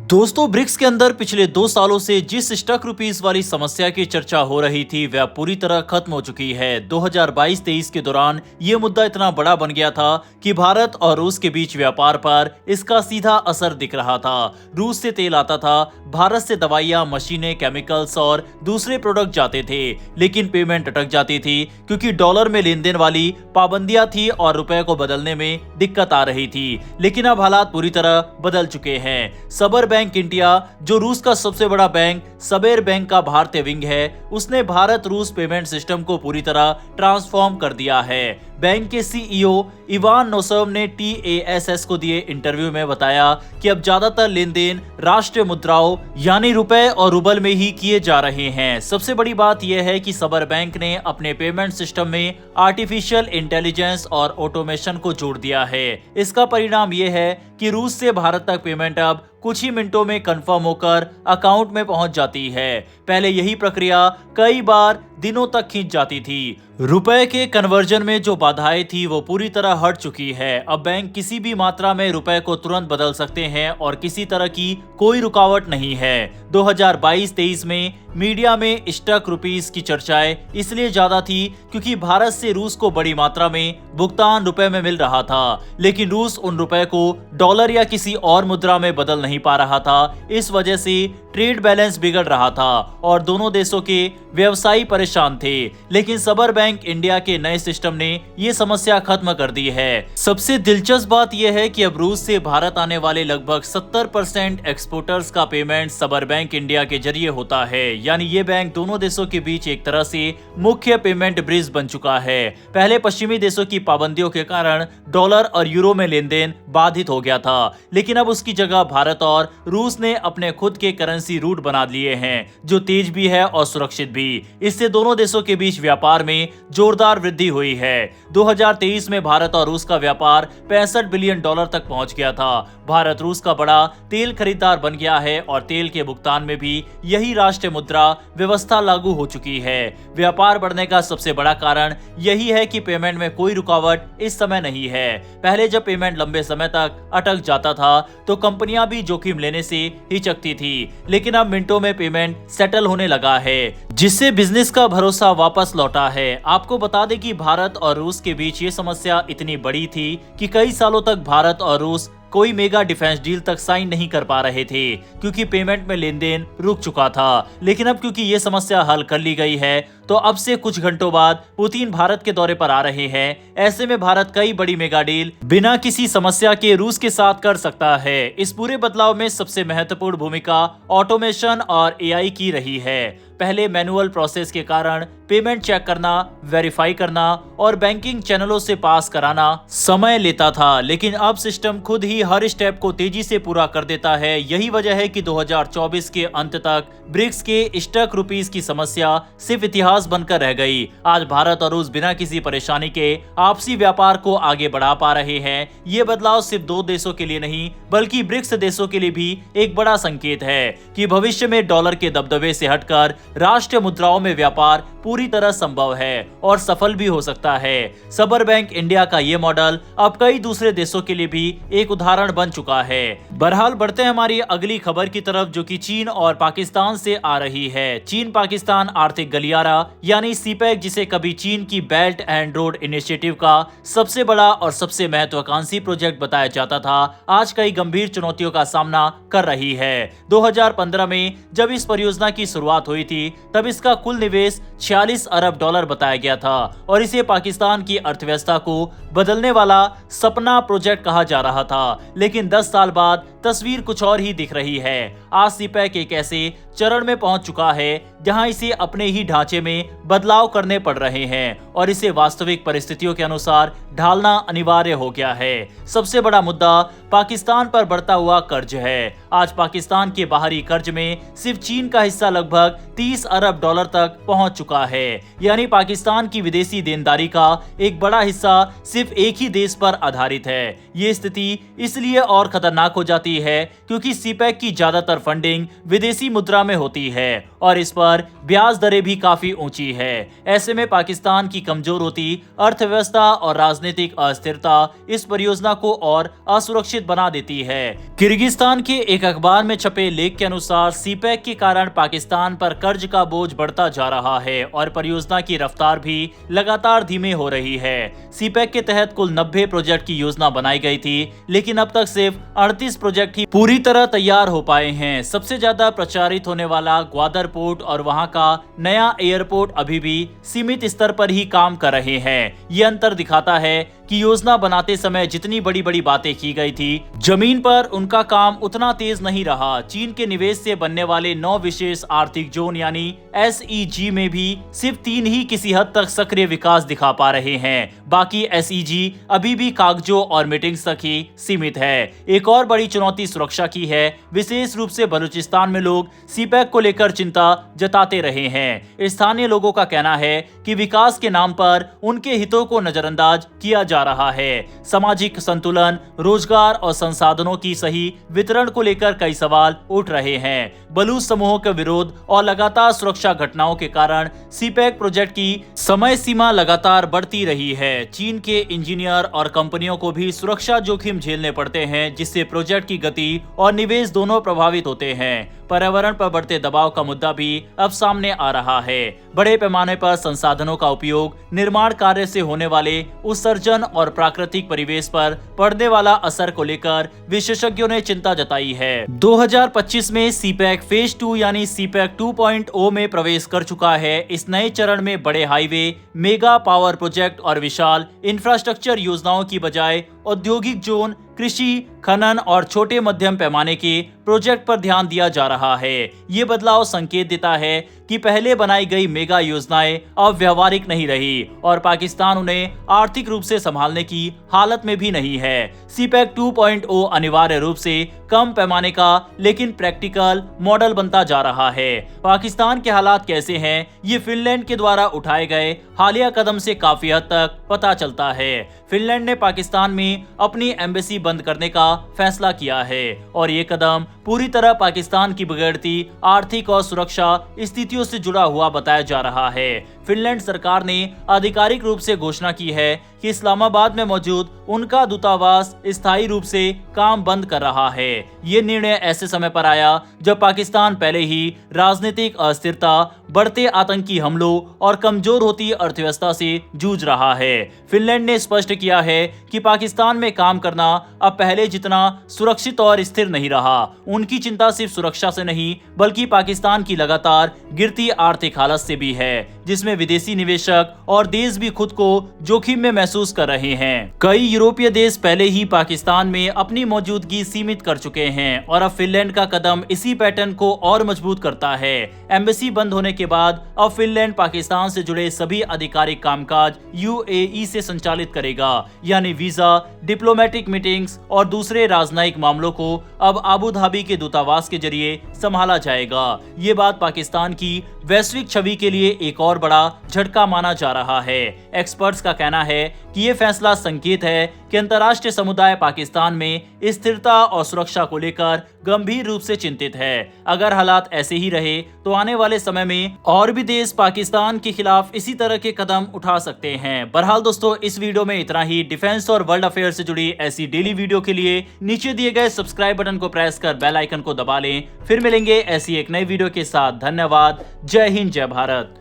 दोस्तों, ब्रिक्स के अंदर पिछले 2 सालों से जिस स्टक रुपीस वाली समस्या की चर्चा हो रही थी वह पूरी तरह खत्म हो चुकी है। 2022-23 के दौरान ये मुद्दा इतना बड़ा बन गया था कि भारत और रूस के बीच व्यापार पर इसका सीधा असर दिख रहा था। रूस से तेल आता था, भारत से दवाइयां, मशीनें, केमिकल्स और दूसरे प्रोडक्ट जाते थे, लेकिन पेमेंट अटक जाती थी क्योंकि डॉलर में लेन देन वाली पाबंदियां थी और रुपए को बदलने में दिक्कत आ रही थी। लेकिन अब हालात पूरी तरह बदल चुके हैं। सबर बैंक इंडिया, जो रूस का सबसे बड़ा बैंक सबेर बैंक का भारतीय विंग है, उसने भारत रूस पेमेंट सिस्टम को पूरी तरह ट्रांसफॉर्म कर दिया है। बैंक के सीईओ इवान नोसोव ने TASS को दिए इंटरव्यू में बताया कि अब ज्यादातर लेन देन राष्ट्रीय मुद्राओं यानी रुपए और रूबल में ही किए जा रहे हैं। सबसे बड़ी बात यह है कि सबर बैंक ने अपने पेमेंट सिस्टम में आर्टिफिशियल इंटेलिजेंस और ऑटोमेशन को जोड़ दिया है। इसका परिणाम यह है कि रूस से भारत तक पेमेंट अब कुछ ही मिनटों में कंफर्म होकर अकाउंट में पहुंच जाती है। पहले यही प्रक्रिया कई बार दिनों तक खींच जाती थी। रुपए के कन्वर्जन में जो बाधाएं थी वो पूरी तरह हट चुकी है। अब बैंक किसी भी मात्रा में रुपए को तुरंत बदल सकते हैं और किसी तरह की कोई रुकावट नहीं है। 2022-23 में मीडिया में स्टक रुपीस की चर्चाएं इसलिए ज्यादा थी क्योंकि भारत से रूस को बड़ी मात्रा में भुगतान रुपए में मिल रहा था, लेकिन रूस उन रुपए को डॉलर या किसी और मुद्रा में बदल नहीं पा रहा था। इस वजह से ट्रेड बैलेंस बिगड़ रहा था और दोनों देशों के व्यवसायी परेशान थे। लेकिन सबर बैंक इंडिया के नए सिस्टम ने ये समस्या खत्म कर दी है। सबसे दिलचस्प बात यह है कि अब रूस से भारत आने वाले लगभग 70% एक्सपोर्टर्स का पेमेंट सबर बैंक इंडिया के जरिए होता है। यानी ये बैंक दोनों देशों के बीच एक तरह से मुख्य पेमेंट ब्रिज बन चुका है। पहले पश्चिमी देशों की पाबंदियों के कारण डॉलर और यूरो में लेन देन बाधित हो गया था, लेकिन अब उसकी जगह भारत और रूस ने अपने खुद के करेंसी रूट बना लिए हैं, जो तेज भी है और सुरक्षित भी। इससे दोनों देशों के बीच व्यापार में जोरदार वृद्धि हुई है। 2023 में भारत और रूस का व्यापार $65 बिलियन तक पहुंच गया था। भारत रूस का बड़ा तेल खरीदार बन गया है और तेल के भुगतान में भी यही राष्ट्रीय मुद्रा व्यवस्था लागू हो चुकी है। व्यापार बढ़ने का सबसे बड़ा कारण यही है कि पेमेंट में कोई रुकावट इस समय नहीं है। पहले जब पेमेंट लंबे समय तक अटक जाता था तो कंपनियां भी जोखिम लेने से हिचकती थी, लेकिन अब मिनटों में पेमेंट सेटल होने लगा है, जिससे बिजनेस का भरोसा वापस लौटा है। आपको बता दें कि भारत और रूस के बीच ये समस्या इतनी बड़ी थी कि कई सालों तक भारत और रूस कोई मेगा डिफेंस डील तक साइन नहीं कर पा रहे थे क्योंकि पेमेंट में लेन देन रुक चुका था। लेकिन अब क्योंकि ये समस्या हल कर ली गई है तो अब से कुछ घंटों बाद पुतिन भारत के दौरे पर आ रहे हैं। ऐसे में भारत कई बड़ी मेगा डील बिना किसी समस्या के रूस के साथ कर सकता है। इस पूरे बदलाव में सबसे महत्वपूर्ण भूमिका ऑटोमेशन और AI की रही है। पहले मैनुअल प्रोसेस के कारण पेमेंट चेक करना, वेरीफाई करना और बैंकिंग चैनलों से पास कराना समय लेता था, लेकिन अब सिस्टम खुद ही हर स्टेप को तेजी से पूरा कर देता है। यही वजह है कि 2024 के अंत तक ब्रिक्स के स्टक रुपीस की समस्या सिर्फ इतिहास बनकर रह गई। आज भारत और रूस बिना किसी परेशानी के आपसी व्यापार को आगे बढ़ा पा रहे हैं। ये बदलाव सिर्फ दो देशों के लिए नहीं बल्कि ब्रिक्स देशों के लिए भी एक बड़ा संकेत है कि भविष्य में डॉलर के दबदबे से हटकर राष्ट्रीय मुद्राओं में व्यापार पूरी तरह संभव है और सफल भी हो सकता है। सबर बैंक इंडिया का ये मॉडल अब कई दूसरे देशों के लिए भी एक उदाहरण बन चुका है। बहरहाल बढ़ते हैं हमारी अगली खबर की तरफ, जो कि चीन और पाकिस्तान से आ रही है। चीन पाकिस्तान आर्थिक गलियारा यानी सीपैक, जिसे कभी चीन की बेल्ट एंड रोड इनिशिएटिव का सबसे बड़ा और सबसे महत्वाकांक्षी प्रोजेक्ट बताया जाता था, आज कई गंभीर चुनौतियों का सामना कर रही है। 2015 में जब इस परियोजना की शुरुआत हुई थी तब इसका कुल निवेश $46 अरब बताया गया था और इसे पाकिस्तान की अर्थव्यवस्था को बदलने वाला सपना प्रोजेक्ट कहा जा रहा था। लेकिन 10 साल बाद तस्वीर कुछ और ही दिख रही है। आज सीपैक एक ऐसे चरण में पहुंच चुका है जहां इसे अपने ही ढांचे में बदलाव करने पड़ रहे हैं और इसे वास्तविक परिस्थितियों के अनुसार ढालना अनिवार्य हो गया है। सबसे बड़ा मुद्दा पाकिस्तान पर बढ़ता हुआ कर्ज है। आज पाकिस्तान के बाहरी कर्ज में सिर्फ चीन का हिस्सा लगभग $30 अरब तक पहुंच चुका है। यानी पाकिस्तान की विदेशी देनदारी का एक बड़ा हिस्सा सिर्फ एक ही देश पर आधारित है। ये स्थिति इसलिए और खतरनाक हो जाती बढ़ती है क्योंकि सीपैक की ज्यादातर फंडिंग विदेशी मुद्रा में होती है और इस पर ब्याज दरें भी काफी ऊंची है। ऐसे में पाकिस्तान की कमजोर होती अर्थव्यवस्था और राजनीतिक अस्थिरता इस परियोजना को और असुरक्षित बना देती है। किर्गिस्तान के एक अखबार में छपे लेख के अनुसार सीपैक के कारण पाकिस्तान पर कर्ज का बोझ बढ़ता जा रहा है और परियोजना की रफ्तार भी लगातार धीमी हो रही है। सीपैक के तहत कुल 90 प्रोजेक्ट की योजना बनाई गई थी, लेकिन अब तक सिर्फ 38 प्रोजेक्ट ही पूरी तरह तैयार हो पाए हैं। सबसे ज्यादा प्रचारित होने वाला ग्वादर पोर्ट और वहां का नया एयरपोर्ट अभी भी सीमित स्तर पर ही काम कर रहे हैं। ये अंतर दिखाता है कि योजना बनाते समय जितनी बड़ी बड़ी बातें की गई थी, जमीन पर उनका काम उतना तेज नहीं रहा। चीन के निवेश से बनने वाले 9 विशेष आर्थिक जोन यानी SEZ में भी सिर्फ 3 ही किसी हद तक सक्रिय विकास दिखा पा रहे हैं। बाकी SEZ अभी भी कागजों और मीटिंग्स तक ही सीमित है। एक और बड़ी चुनौती सुरक्षा की है। विशेष रूप से बलूचिस्तान में लोग सीपैक को लेकर चिंता जताते रहे हैं। स्थानीय लोगों का कहना है कि विकास के नाम पर उनके हितों को नजरअंदाज किया जा रहा है। सामाजिक संतुलन, रोजगार और संसाधनों की सही वितरण को लेकर कई सवाल उठ रहे हैं। बलूच समूहों का विरोध और लगातार सुरक्षा घटनाओं के कारण सीपैक प्रोजेक्ट की समय सीमा लगातार बढ़ती रही है। चीन के इंजीनियर और कंपनियों को भी सुरक्षा जोखिम झेलने पड़ते हैं, जिससे प्रोजेक्ट की गति और निवेश दोनों प्रभावित होते हैं। पर्यावरण पर बढ़ते दबाव का मुद्दा भी अब सामने आ रहा है। बड़े पैमाने पर संसाधनों का उपयोग, निर्माण कार्य से होने वाले उत्सर्जन और प्राकृतिक परिवेश पर पड़ने वाला असर को लेकर विशेषज्ञों ने चिंता जताई है। 2025 में सीपैक फेज 2 यानी सीपैक 2.0 में प्रवेश कर चुका है। इस नए चरण में बड़े हाईवे, मेगा पावर प्रोजेक्ट और विशाल इंफ्रास्ट्रक्चर योजनाओं की बजाय औद्योगिक जोन, कृषि, खनन और छोटे मध्यम पैमाने के प्रोजेक्ट पर ध्यान दिया जा रहा है। ये बदलाव संकेत देता है कि पहले बनाई गई मेगा योजनाएं अब व्यवहारिक नहीं रही और पाकिस्तान उन्हें आर्थिक रूप से संभालने की हालत में भी नहीं है। सीपैक 2.0 अनिवार्य रूप से कम पैमाने का लेकिन प्रैक्टिकल मॉडल बनता जा रहा है। पाकिस्तान के हालात कैसे हैं, ये फिनलैंड के द्वारा उठाए गए हालिया कदम से काफी हद तक पता चलता है। फिनलैंड ने पाकिस्तान में अपनी एम्बेसी बंद करने का फैसला किया है और ये कदम पूरी तरह पाकिस्तान की बिगड़ती आर्थिक और सुरक्षा स्थितियों से जुड़ा हुआ बताया जा रहा है। फिनलैंड सरकार ने आधिकारिक रूप से घोषणा की है कि इस्लामाबाद में मौजूद उनका दूतावास स्थायी रूप से काम बंद कर रहा है। ये निर्णय ऐसे समय पर आया जब पाकिस्तान पहले ही राजनीतिक अस्थिरता, बढ़ते आतंकी हमलों और कमजोर होती अर्थव्यवस्था से जूझ रहा है। फिनलैंड ने स्पष्ट किया है कि पाकिस्तान में काम करना अब पहले जितना सुरक्षित और स्थिर नहीं रहा। उनकी चिंता सिर्फ सुरक्षा से नहीं बल्कि पाकिस्तान की लगातार गिरती आर्थिक हालत से भी है, जिसमें विदेशी निवेशक और देश भी खुद को जोखिम में महसूस कर रहे हैं। कई यूरोपीय देश पहले ही पाकिस्तान में अपनी मौजूदगी सीमित कर चुके हैं और अब फिनलैंड का कदम इसी पैटर्न को और मजबूत करता है। एम्बेसी बंद होने के बाद अब फिनलैंड पाकिस्तान से जुड़े सभी आधिकारिक कामकाज UAE से संचालित करेगा, यानी वीजा, डिप्लोमेटिक मीटिंग्स और दूसरे राजनयिक मामलों को अब आबू धाबी के दूतावास के जरिए संभाला जाएगा। ये बात पाकिस्तान की वैश्विक छवि के लिए एक और बड़ा झटका माना जा रहा है। एक्सपर्ट्स का कहना है कि ये फैसला संकेत है कि अंतर्राष्ट्रीय समुदाय पाकिस्तान में स्थिरता और सुरक्षा को लेकर गंभीर रूप से चिंतित है। अगर हालात ऐसे ही रहे तो आने वाले समय में और भी देश पाकिस्तान के खिलाफ इसी तरह के कदम उठा सकते हैं। बहरहाल दोस्तों, इस वीडियो में इतना ही। डिफेंस और वर्ल्ड अफेयर से जुड़ी ऐसी डेली वीडियो के लिए नीचे दिए गए सब्सक्राइब बटन को प्रेस कर बेल आइकन को दबा लें। फिर मिलेंगे ऐसी एक नई वीडियो के साथ। धन्यवाद। जय हिंद, जय भारत।